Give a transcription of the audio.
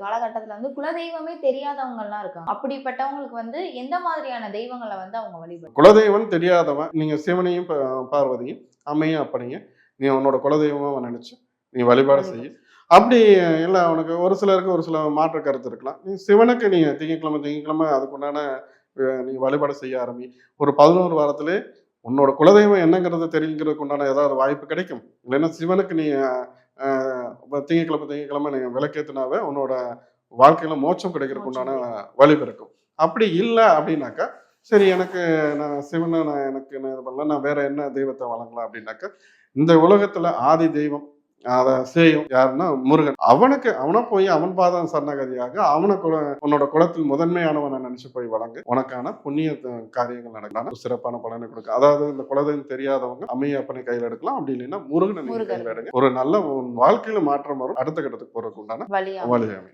காலகட்டத்துல வந்து குலதெய்வமே தெரியாதவங்க எல்லாம் இருக்காங்க. அப்படிப்பட்டவங்களுக்கு வந்து எந்த மாதிரியான தெய்வங்களை வந்து அவங்க வழிபடுறாங்க? குலதெய்வம் தெரியாதவன் நீங்க சிவனையும் பார்வதியும் அம்மையும் அப்பனையும் நீ உன்னோட குலதெய்வமா நினைச்சு நீ வழிபாடு செய்ய. அப்படி இல்ல அவனுக்கு ஒரு சிலருக்கு ஒரு சில மாற்று கருத்து இருக்கலாம். நீ சிவனுக்கு நீங்க திங்கட்கிழமை அதுக்குண்டான நீ வழிபாடு செய்ய ஆரம்பி. ஒரு 11 வாரத்திலே உன்னோட குலதெய்வம் என்னங்கிறது தெரிஞ்சுக்கிறதுக்கு உண்டான ஏதாவது வாய்ப்பு கிடைக்கும். இல்லைன்னா சிவனுக்கு நீ திங்கட்கிழமை நீங்க விளக்கேத்தினாவே உன்னோட வாழ்க்கையில மோட்சம் கிடைக்கிறதுக்கு உண்டான வழி பிறக்கும். அப்படி இல்லை அப்படின்னாக்கா சரி எனக்கு நான் சிவனை எனக்கு இது பண்ணல, நான் வேற என்ன தெய்வத்தை வழங்கலாம் அப்படின்னாக்கா இந்த உலகத்துல ஆதி தெய்வம் அதை செய்யும் யாருன்னா முருகன். அவனை போய் அவன் பாதம் சரணகதியாக உன்னோட குலத்தில் முதன்மையானவனை நினைச்சு போய் வழங்கு. உனக்கான புண்ணிய காரியங்கள் நடக்கலாம், சிறப்பான பலனை கொடுக்கும். அதாவது இந்த குலதெய்வம் தெரியாதவங்க அம்மையப்பனை கையில் எடுக்கலாம். அப்படி இல்லைன்னா முருகனை நீங்க கையில் எடுங்க. ஒரு நல்ல வாழ்க்கையில மாற்றம் வரும். அடுத்த கட்டத்துக்கு போறதுக்கு உண்டான வழி அமையும்.